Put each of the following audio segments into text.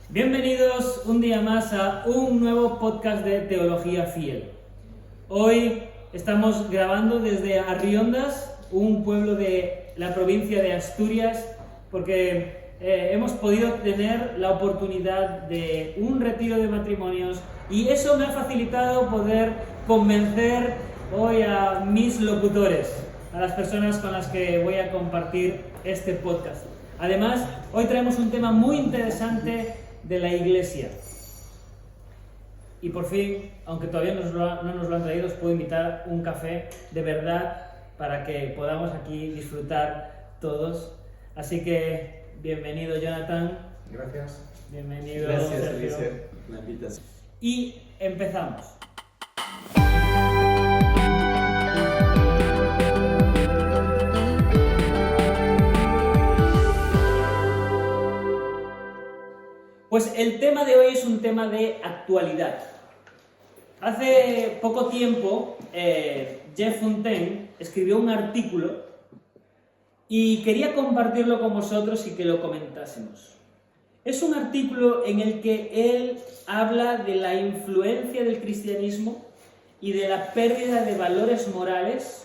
Bienvenidos un día más a un nuevo podcast de Teología Fiel. Hoy estamos grabando desde Arriondas, un pueblo de la provincia de Asturias, porque hemos podido tener la oportunidad de un retiro de matrimonios y eso me ha facilitado poder convencer hoy a mis locutores, a las personas con las que voy a compartir este podcast. Además, hoy traemos un tema muy interesante de la Iglesia. Y por fin, aunque todavía no nos lo han traído, os puedo invitar un café de verdad para que podamos aquí disfrutar todos. Así que, bienvenido Jonathan. Gracias. Bienvenido Gracias, Sergio. Eliezer, por la invitación. Y empezamos. Pues el tema de hoy es un tema de actualidad. Hace poco tiempo, Jeff Fontaine escribió un artículo y quería compartirlo con vosotros y que lo comentásemos. Es un artículo en el que él habla de la influencia del cristianismo y de la pérdida de valores morales,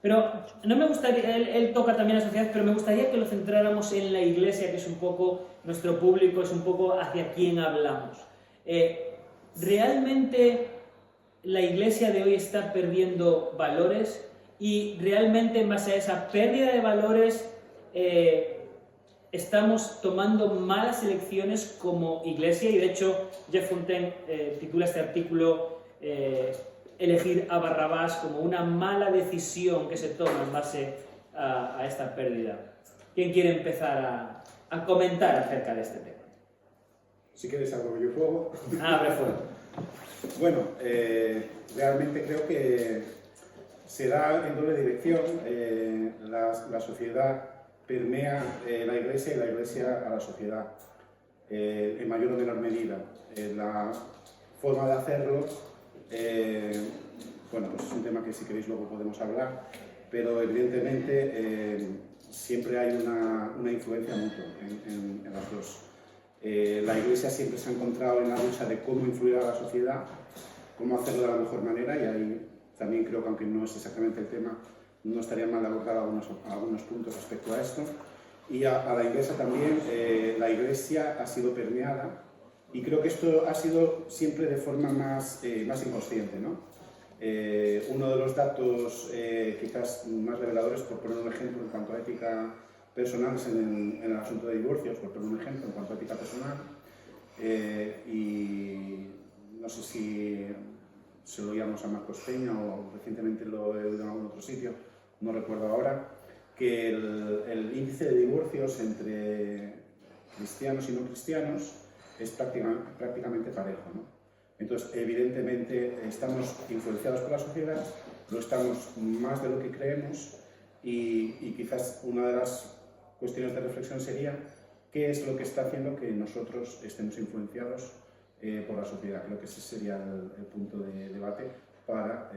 pero no me gustaría, él toca también la sociedad, pero me gustaría que lo centráramos en la Iglesia, que es un poco nuestro público, es un poco hacia quién hablamos. ¿Realmente la Iglesia de hoy está perdiendo valores? Y realmente en base a esa pérdida de valores estamos tomando malas elecciones como Iglesia, y de hecho Jeff Fontaine titula este artículo elegir a Barrabás como una mala decisión que se toma en base a esta pérdida. ¿Quién quiere empezar a comentar acerca de este tema? Si quieres algo yo puedo. Abre fuego. Bueno, realmente creo que se da en doble dirección. La sociedad permea la Iglesia y la Iglesia a la sociedad en mayor o menor medida. La forma de hacerlo, bueno, pues es un tema que si queréis luego podemos hablar, pero evidentemente siempre hay una influencia mutua en las dos. La Iglesia siempre se ha encontrado en la lucha de cómo influir a la sociedad, cómo hacerlo de la mejor manera, y ahí también creo que, aunque no es exactamente el tema, no estaría mal abordar algunos puntos respecto a esto. Y a la Iglesia también, la Iglesia ha sido permeada, y creo que esto ha sido siempre de forma más inconsciente, ¿no? Uno de los datos quizás más reveladores, por poner un ejemplo en cuanto a ética personal, es en el asunto de divorcios, por poner un ejemplo en cuanto a ética personal. Y no sé si se lo oíamos a Marcos Peña o recientemente lo he oído en algún otro sitio, no recuerdo ahora, que el índice de divorcios entre cristianos y no cristianos es prácticamente parejo, ¿no? Entonces, evidentemente, estamos influenciados por la sociedad, lo estamos más de lo que creemos, y quizás una de las cuestiones de reflexión sería qué es lo que está haciendo que nosotros estemos influenciados por la sociedad. Creo que ese sería el punto de debate para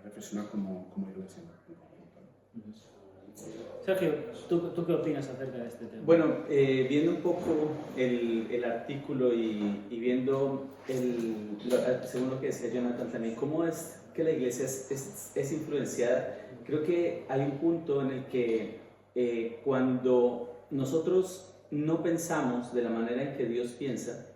reflexionar como Iglesia en conjunto. Sergio, ¿tú qué opinas acerca de este tema? Bueno, viendo un poco el artículo y viendo, según lo que decía Jonathan también, cómo es que la Iglesia es influenciada, creo que hay un punto en el que cuando nosotros no pensamos de la manera en que Dios piensa,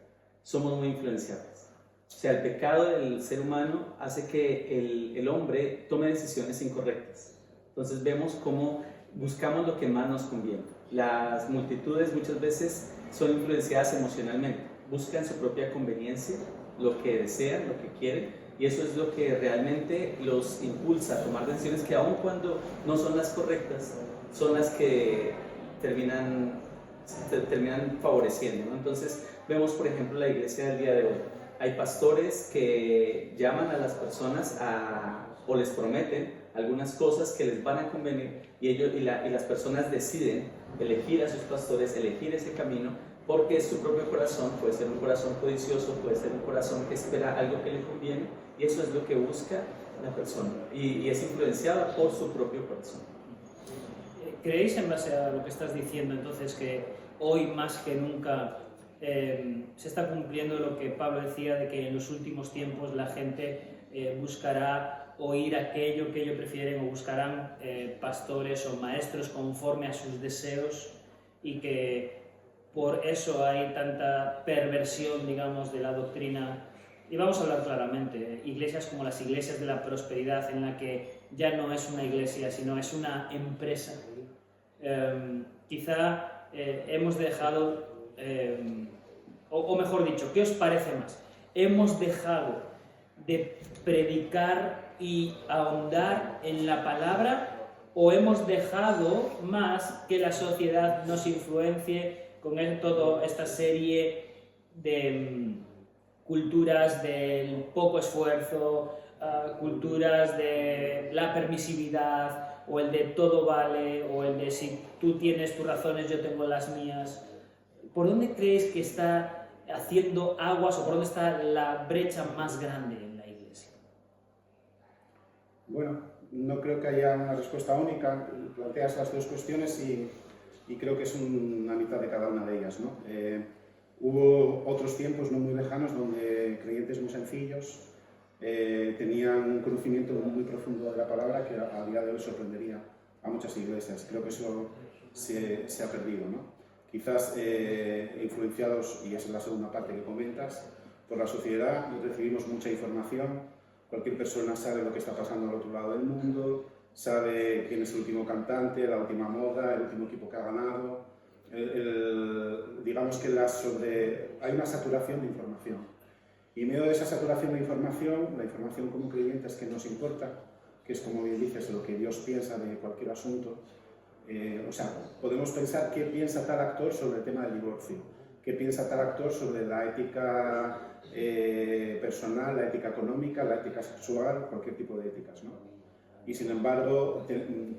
somos muy influenciables. O sea, el pecado del ser humano hace que el hombre tome decisiones incorrectas. Entonces vemos cómo buscamos lo que más nos conviene. Las multitudes muchas veces son influenciadas emocionalmente, buscan su propia conveniencia, lo que desean, lo que quieren, y eso es lo que realmente los impulsa a tomar decisiones que, aun cuando no son las correctas, son las que terminan favoreciendo, ¿no? Entonces vemos, por ejemplo, la Iglesia del día de hoy. Hay pastores que llaman a las personas o les prometen algunas cosas que les van a convenir, y las personas deciden elegir a sus pastores, elegir ese camino, porque es su propio corazón. Puede ser un corazón codicioso, puede ser un corazón que espera algo que le conviene, y eso es lo que busca la persona, y es influenciada por su propio corazón. ¿Creéis, en base a lo que estás diciendo, entonces, que hoy más que nunca se está cumpliendo lo que Pablo decía, de que en los últimos tiempos la gente buscará oír aquello que ellos prefieren, o buscarán pastores o maestros conforme a sus deseos, y que por eso hay tanta perversión, digamos, de la doctrina. Y vamos a hablar claramente, iglesias como las iglesias de la prosperidad, en la que ya no es una iglesia, sino es una empresa. Quizá hemos dejado, o mejor dicho, ¿qué os parece más? Hemos dejado de predicar y ahondar en la palabra, o hemos dejado más que la sociedad nos influencie con toda esta serie de culturas del poco esfuerzo, culturas de la permisividad, o el de todo vale, o el de si tú tienes tus razones, yo tengo las mías? ¿Por dónde creéis que está haciendo aguas, o por dónde está la brecha más grande en la iglesia? Bueno, no creo que haya una respuesta única. Planteas las dos cuestiones y creo que es una mitad de cada una de ellas, ¿no? Hubo otros tiempos no muy lejanos donde creyentes muy sencillos tenían un conocimiento muy profundo de la palabra que a día de hoy sorprendería a muchas iglesias. Creo que eso se ha perdido, ¿no? Quizás influenciados, y esa es la segunda parte que comentas, por la sociedad. Recibimos mucha información. Cualquier persona sabe lo que está pasando al otro lado del mundo, sabe quién es el último cantante, la última moda, el último equipo que ha ganado. Digamos que hay una saturación de información. Y en medio de esa saturación de información, la información como creyentes que nos importa, que es, como bien dices, lo que Dios piensa de cualquier asunto. O sea, podemos pensar qué piensa tal actor sobre el tema del divorcio, qué piensa tal actor sobre la ética personal, la ética económica, la ética sexual, cualquier tipo de éticas, ¿no? Y sin embargo,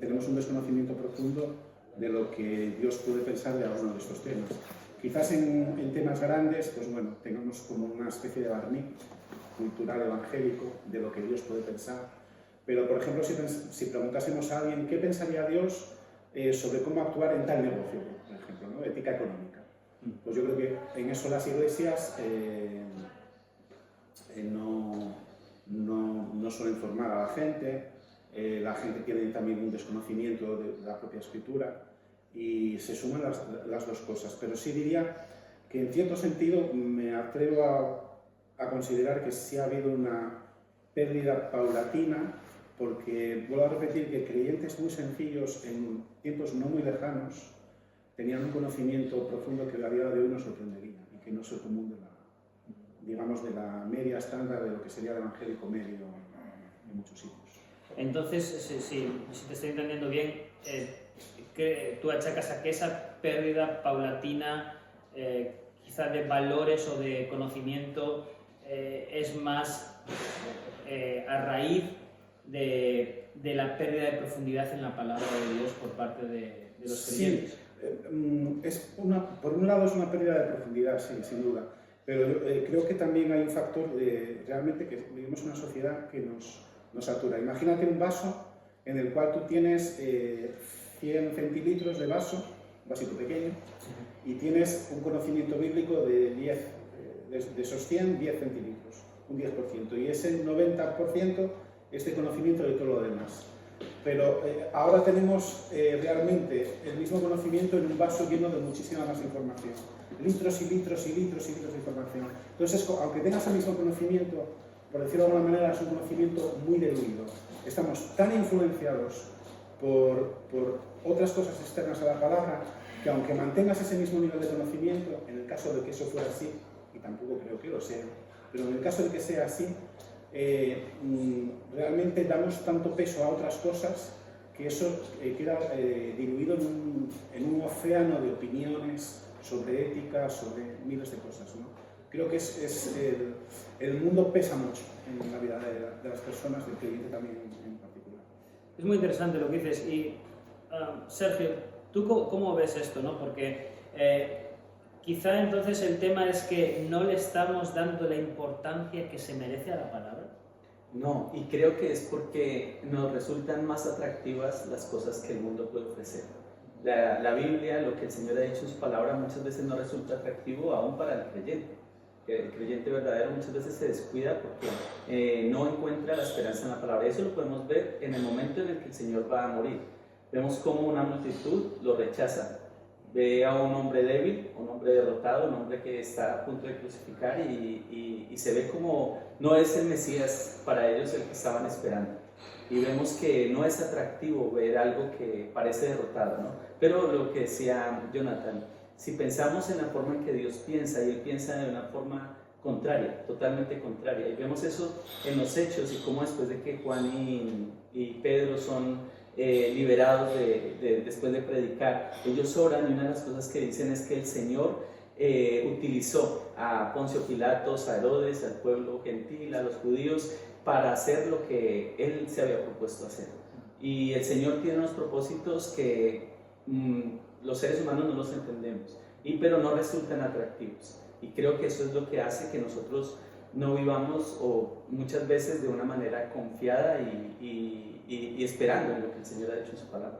tenemos un desconocimiento profundo de lo que Dios puede pensar de alguno de estos temas. Quizás en temas grandes, pues bueno, tengamos como una especie de barniz cultural evangélico de lo que Dios puede pensar. Pero, por ejemplo, si preguntásemos a alguien qué pensaría Dios sobre cómo actuar en tal negocio, por ejemplo, ¿no? Ética económica, pues yo creo que en eso las iglesias no suelen formar a la gente. La gente tiene también un desconocimiento de la propia escritura, y se suman las dos cosas. Pero sí diría que en cierto sentido me atrevo a considerar que sí ha habido una pérdida paulatina, porque vuelvo a repetir que creyentes muy sencillos en tiempos no muy lejanos tenían un conocimiento profundo que a día de hoy nos sorprendería, y que no es el común de la media estándar de lo que sería el evangélico medio en muchos sitios. Entonces, si te estoy entendiendo bien, que tú achacas a que esa pérdida paulatina, quizá de valores o de conocimiento, es más a raíz de la pérdida de profundidad en la palabra de Dios por parte de los creyentes. Sí, por un lado es una pérdida de profundidad, sí, sin duda, pero creo que también hay un factor de realmente que vivimos en una sociedad que nos satura. Imagínate un vaso en el cual tú tienes 100 centilitros de vaso, un vasito pequeño, y tienes un conocimiento bíblico de 10, de esos 100, 10 centilitros, un 10%, y ese 90% es de conocimiento de todo lo demás. Pero ahora tenemos realmente el mismo conocimiento en un vaso lleno de muchísima más información, litros y litros y litros y litros de información. Entonces, aunque tengas el mismo conocimiento, por decirlo de alguna manera, es un conocimiento muy diluido. Estamos tan influenciados por otras cosas externas a la palabra, que aunque mantengas ese mismo nivel de conocimiento, en el caso de que eso fuera así, y tampoco creo que lo sea, pero en el caso de que sea así, realmente damos tanto peso a otras cosas que eso queda diluido en un océano de opiniones sobre ética, sobre miles de cosas, ¿no? Creo que el mundo pesa mucho en la vida de las personas, del creyente también en particular. Es muy interesante lo que dices. Y Sergio, ¿tú cómo ves esto, no? Porque quizá entonces el tema es que no le estamos dando la importancia que se merece a la palabra. No, y creo que es porque nos resultan más atractivas las cosas que el mundo puede ofrecer. La Biblia, lo que el Señor ha dicho en su palabra, muchas veces no resulta atractivo aún para el creyente. El creyente verdadero muchas veces se descuida porque no encuentra la esperanza en la palabra. Eso lo podemos ver en el momento en el que el Señor va a morir. Vemos cómo una multitud lo rechaza. Ve a un hombre débil, un hombre derrotado, un hombre que está a punto de crucificar y se ve como no es el Mesías para ellos el que estaban esperando. Y vemos que no es atractivo ver algo que parece derrotado, ¿no? Pero lo que decía Jonathan, si pensamos en la forma en que Dios piensa, y Él piensa de una forma contraria, totalmente contraria, y vemos eso en los Hechos y cómo después de que Juan y Pedro son liberados después de predicar, ellos oran y una de las cosas que dicen es que el Señor utilizó a Poncio Pilatos, a Herodes, al pueblo gentil, a los judíos, para hacer lo que Él se había propuesto hacer. Y el Señor tiene unos propósitos que los seres humanos no los entendemos, pero no resultan atractivos. Y creo que eso es lo que hace que nosotros no vivamos o muchas veces de una manera confiada y esperando en lo que el Señor ha dicho en su palabra.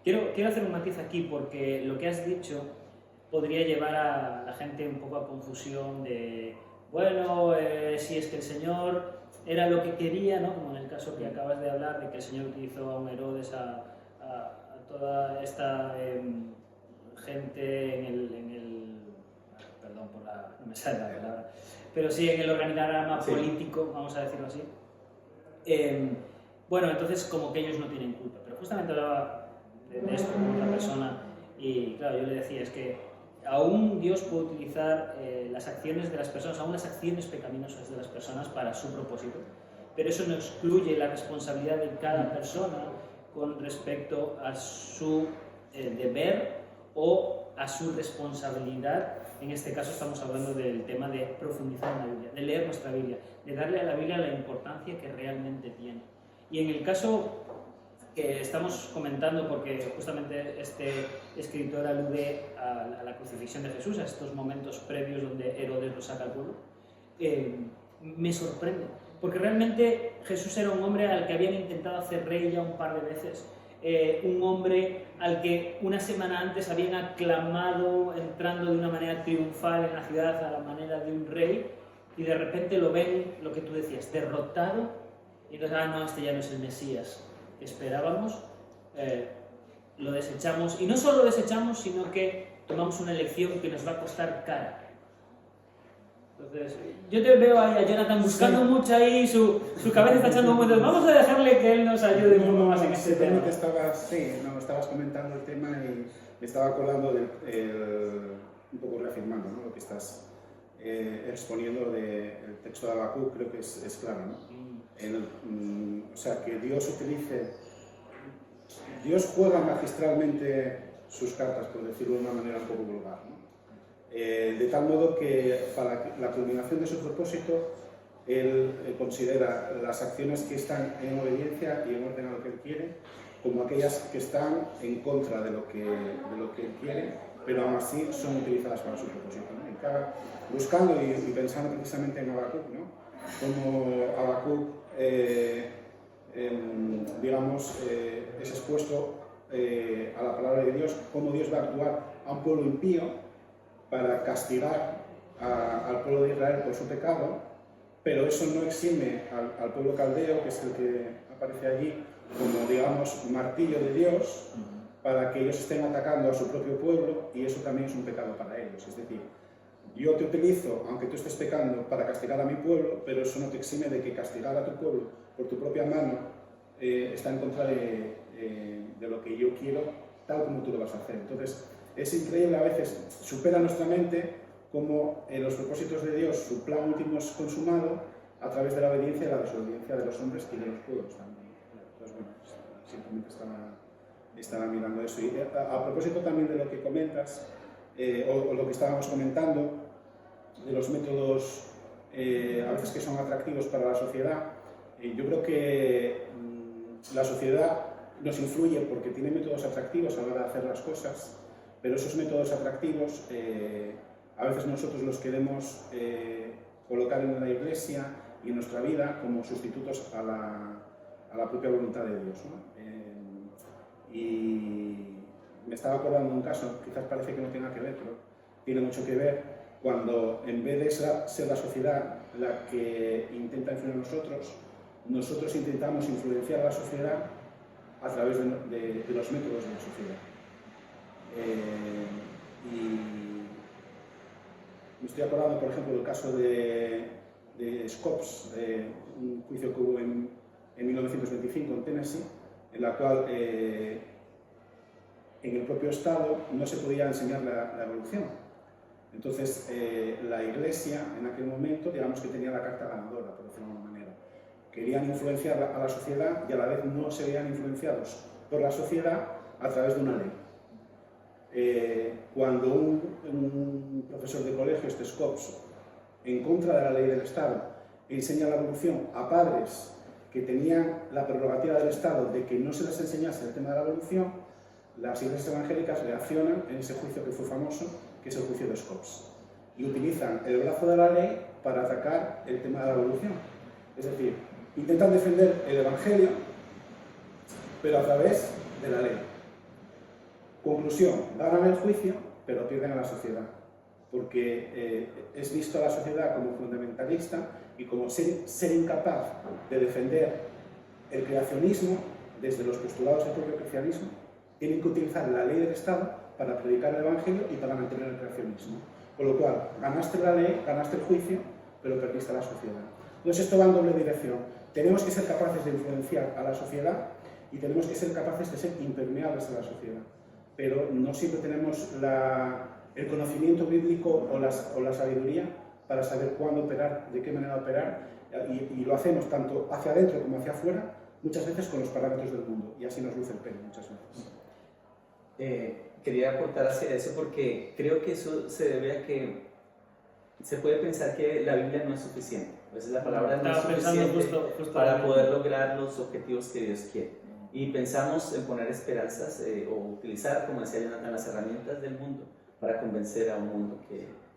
Quiero hacer un matiz aquí porque lo que has dicho podría llevar a la gente un poco a confusión de, bueno, si es que el Señor era lo que quería, ¿no? Como en el caso que acabas de hablar, de que el Señor utilizó a un Herodes, a toda esta gente en el perdón por la, no me sale la palabra, pero sí en el organigrama político, vamos a decirlo así. Bueno, entonces como que ellos no tienen culpa, pero justamente hablaba de esto con otra persona y claro, yo le decía, es que aún Dios puede utilizar las acciones de las personas, aún las acciones pecaminosas de las personas para su propósito, pero eso no excluye la responsabilidad de cada persona con respecto a su deber o a su responsabilidad. En este caso estamos hablando del tema de profundizar en la Biblia, de leer nuestra Biblia, de darle a la Biblia la importancia que realmente tiene. Y en el caso que estamos comentando, porque justamente este escritor alude a la crucifixión de Jesús, a estos momentos previos donde Herodes lo saca al pueblo, me sorprende, porque realmente Jesús era un hombre al que habían intentado hacer rey ya un par de veces, un hombre al que una semana antes habían aclamado entrando de una manera triunfal en la ciudad a la manera de un rey, y de repente lo ven, lo que tú decías, derrotado, y entonces, no, este ya no es el Mesías que esperábamos, lo desechamos, y no solo lo desechamos, sino que tomamos una elección que nos va a costar cara. Entonces, yo te veo ahí a Jonathan buscando mucho ahí, su cabeza está echando un momento. Vamos a dejarle que él nos ayude un poco más en este tema. Estabas comentando el tema y me estaba colando un poco reafirmando, ¿no? Lo que estás exponiendo del texto de Habacuc, creo que es claro, ¿no? O sea, que Dios juega magistralmente sus cartas, por decirlo de una manera un poco vulgar, ¿no? De tal modo que para la culminación de su propósito, él considera las acciones que están en obediencia y en orden a lo que él quiere, como aquellas que están en contra de lo que él quiere, pero aún así son utilizadas para su propósito, ¿no? Y buscando y pensando precisamente en Habacuc, ¿no? Como Habacuc, es expuesto a la palabra de Dios, cómo Dios va a actuar a un pueblo impío para castigar al pueblo de Israel por su pecado, pero eso no exime al pueblo caldeo, que es el que aparece allí, como, digamos, martillo de Dios, para que ellos estén atacando a su propio pueblo, y eso también es un pecado para ellos. Es decir, yo te utilizo, aunque tú estés pecando, para castigar a mi pueblo, pero eso no te exime de que castigar a tu pueblo por tu propia mano está en contra de lo que yo quiero, tal como tú lo vas a hacer. Entonces, es increíble, a veces supera nuestra mente cómo los propósitos de Dios, su plan último es consumado a través de la obediencia y la desobediencia de los hombres y de los pueblos también. Entonces, bueno, simplemente estaba mirando eso. Y a propósito también de lo que comentas, o lo que estábamos comentando, de los métodos a veces que son atractivos para la sociedad, yo creo que la sociedad nos influye porque tiene métodos atractivos a la hora de hacer las cosas, pero esos métodos atractivos a veces nosotros los queremos colocar en la Iglesia y en nuestra vida como sustitutos a la propia voluntad de Dios, ¿no? Y me estaba acordando de un caso, quizás parece que no tenga que ver, pero tiene mucho que ver, cuando en vez de ser la sociedad la que intenta influir en nosotros intentamos influenciar a la sociedad a través de los métodos de la sociedad. Y me estoy acordando, por ejemplo, del caso de Scopes, un juicio que hubo en 1925 en Tennessee, en la cual en el propio Estado no se podía enseñar la evolución. Entonces, la Iglesia en aquel momento, digamos que tenía la carta ganadora, por decirlo de alguna manera. Querían influenciar a la sociedad y a la vez no se veían influenciados por la sociedad a través de una ley. Cuando un profesor de colegio, Scopes, en contra de la ley del Estado, enseña la evolución a padres que tenían la prerrogativa del Estado de que no se les enseñase el tema de la evolución, las iglesias evangélicas reaccionan en ese juicio que fue famoso, que es el juicio de Scopes, y utilizan el brazo de la ley para atacar el tema de la evolución. Es decir, intentan defender el Evangelio, pero a través de la ley. Conclusión, ganan el juicio, pero pierden a la sociedad, porque es visto a la sociedad como fundamentalista y como ser incapaz de defender el creacionismo desde los postulados del propio cristianismo. Tienen que utilizar la ley del Estado para predicar el Evangelio y para mantener el creacionismo. Con lo cual, ganaste la ley, ganaste el juicio, pero perdiste a la sociedad. Entonces esto va en doble dirección. Tenemos que ser capaces de influenciar a la sociedad y tenemos que ser capaces de ser impermeables a la sociedad. Pero no siempre tenemos el conocimiento bíblico o la sabiduría para saber cuándo operar, de qué manera operar, y lo hacemos tanto hacia adentro como hacia afuera, muchas veces con los parámetros del mundo, y así nos luce el pelo muchas veces. Quería aportar hacia eso porque creo que eso se debe a que se puede pensar que la Biblia no es suficiente. Esa es la palabra, no es suficiente justo para poder lograr los objetivos que Dios quiere. Y pensamos en poner esperanzas o utilizar, como decía Jonathan, las herramientas del mundo para convencer a un mundo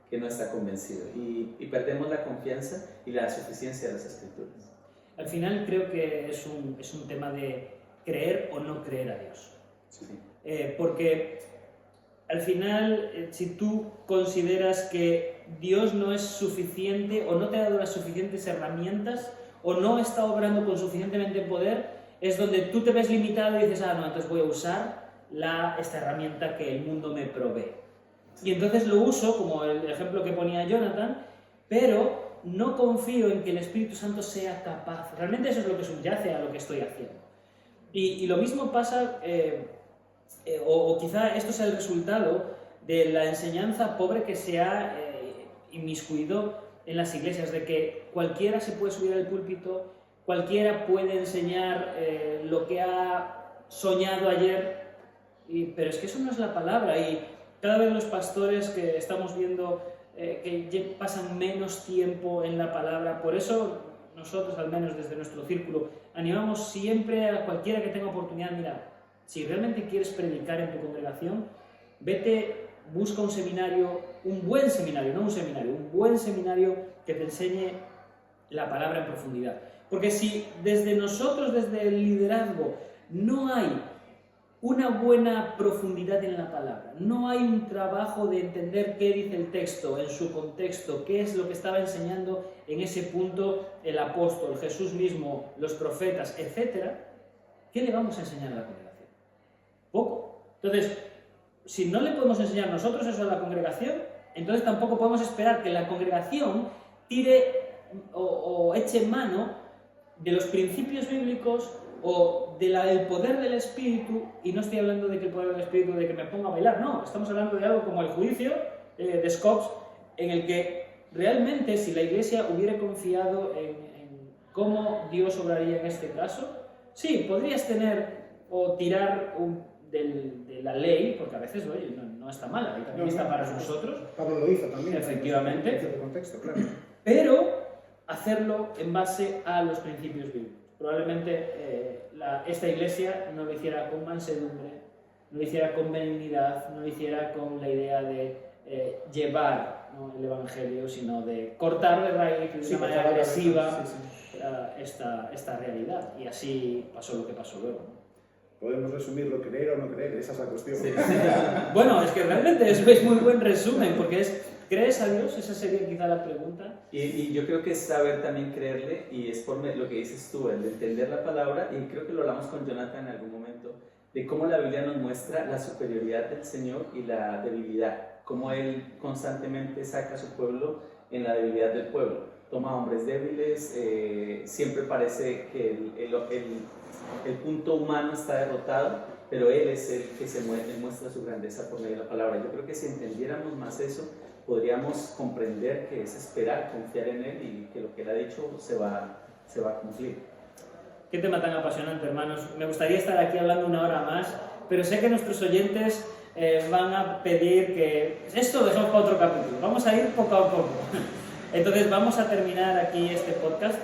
que no está convencido. Y perdemos la confianza y la suficiencia de las Escrituras. Al final creo que es un tema de creer o no creer a Dios. Sí. Porque al final, si tú consideras que Dios no es suficiente o no te ha dado las suficientes herramientas o no está obrando con suficientemente poder, es donde tú te ves limitado y dices, no, entonces voy a usar esta herramienta que el mundo me provee. Y entonces lo uso, como el ejemplo que ponía Jonathan, pero no confío en que el Espíritu Santo sea capaz. Realmente eso es lo que subyace a lo que estoy haciendo. Y lo mismo pasa, o quizá esto sea el resultado de la enseñanza pobre que se ha inmiscuido en las iglesias, de que cualquiera se puede subir al púlpito, cualquiera puede enseñar lo que ha soñado ayer, pero es que eso no es la palabra. Y cada vez los pastores que estamos viendo que pasan menos tiempo en la palabra, por eso nosotros, al menos desde nuestro círculo, animamos siempre a cualquiera que tenga oportunidad, mira, si realmente quieres predicar en tu congregación, vete, busca un seminario, un buen seminario, no un seminario, un buen seminario que te enseñe la palabra en profundidad. Porque si desde nosotros, desde el liderazgo, no hay una buena profundidad en la palabra, no hay un trabajo de entender qué dice el texto en su contexto, qué es lo que estaba enseñando en ese punto el apóstol, Jesús mismo, los profetas, etc., ¿qué le vamos a enseñar a la congregación? Poco. Entonces, si no le podemos enseñar nosotros eso a la congregación, entonces tampoco podemos esperar que la congregación tire o eche mano de los principios bíblicos o del poder del Espíritu. Y no estoy hablando de que el poder del Espíritu, de que me ponga a bailar, no, estamos hablando de algo como el juicio de Scopes, en el que realmente si la Iglesia hubiera confiado en cómo Dios obraría en este caso, sí, podrías tener o tirar de la ley, porque a veces, oye, no está mala, y también está para nosotros. Pablo lo hizo también. Efectivamente. En cierto contexto, claro. Pero hacerlo en base a los principios bíblicos. Probablemente esta iglesia no lo hiciera con mansedumbre, no lo hiciera con benignidad, no lo hiciera con la idea de llevar, ¿no?, el Evangelio, sino de cortar de raíz de una manera agresiva esta realidad. Y así pasó lo que pasó luego, ¿no? Podemos resumirlo, creer o no creer, esa es la cuestión. Sí. Bueno, es que realmente eso es muy buen resumen, porque es, ¿crees a Dios? Esa sería quizá la pregunta. Y yo creo que es saber también creerle, y es por lo que dices tú, el de entender la palabra, y creo que lo hablamos con Jonathan en algún momento, de cómo la Biblia nos muestra la superioridad del Señor y la debilidad, cómo Él constantemente saca a su pueblo en la debilidad del pueblo. Toma hombres débiles, siempre parece que el punto humano está derrotado, pero Él es el que muestra su grandeza por medio de la palabra. Yo creo que si entendiéramos más eso, podríamos comprender que es esperar, confiar en Él y que lo que Él ha dicho se va a cumplir. Qué tema tan apasionante, hermanos. Me gustaría estar aquí hablando una hora más, pero sé que nuestros oyentes van a pedir que esto lo dejemos para otro capítulo. Vamos a ir poco a poco. Entonces vamos a terminar aquí este podcast,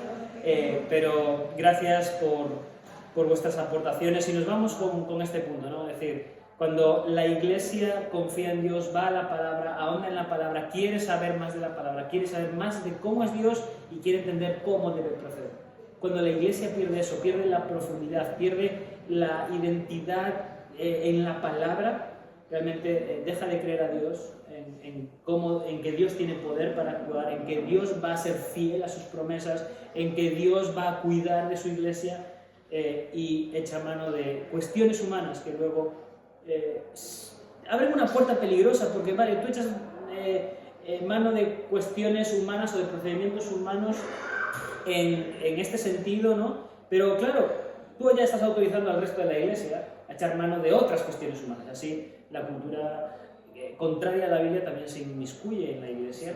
pero gracias por vuestras aportaciones y nos vamos con este punto, ¿no? Es decir, cuando la Iglesia confía en Dios, va a la palabra, ahonda en la palabra, quiere saber más de la palabra, quiere saber más de cómo es Dios y quiere entender cómo debe proceder. Cuando la Iglesia pierde eso, pierde la profundidad, pierde la identidad en la palabra, realmente deja de creer a Dios, en que Dios tiene poder para actuar, en que Dios va a ser fiel a sus promesas, en que Dios va a cuidar de su Iglesia y echa mano de cuestiones humanas que luego abren una puerta peligrosa, porque vale, tú echas mano de cuestiones humanas o de procedimientos humanos en este sentido, ¿no? Pero claro, tú ya estás autorizando al resto de la Iglesia a echar mano de otras cuestiones humanas. Así, la cultura contraria a la Biblia también se inmiscuye en la Iglesia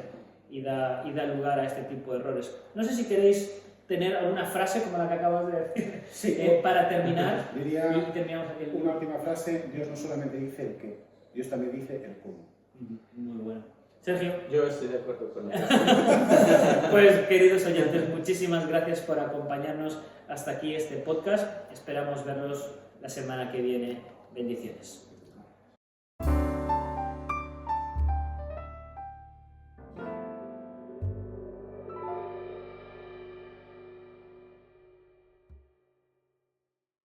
y da lugar a este tipo de errores. No sé si queréis tener alguna frase como la que acabas de decir, sí, para terminar. Diría y terminamos aquí una última frase: Dios no solamente dice el qué, Dios también dice el cómo. Muy bueno. Sergio. Yo estoy de acuerdo con eso. Pues, queridos oyentes, muchísimas gracias por acompañarnos hasta aquí este podcast. Esperamos verlos la semana que viene. Bendiciones.